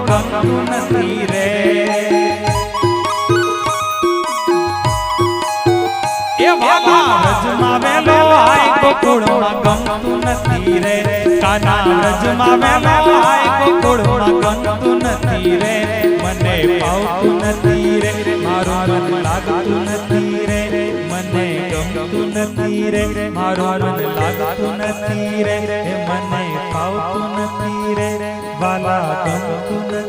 ગમતું નથી રે એ વાલા વ્રજમાં વેલો આય ગોકુળમાં ગમતું નથી રે કાના વ્રજમાં વેલો આય ગોકુળમાં ગમતું નથી રે મને ભાવતું નથી રે મારું મન લાગતું નથી રે મને ગમતું નથી રે મારું મન લાગતું નથી રે મને ભાવતું નથી રે વાલા ગમતું નથી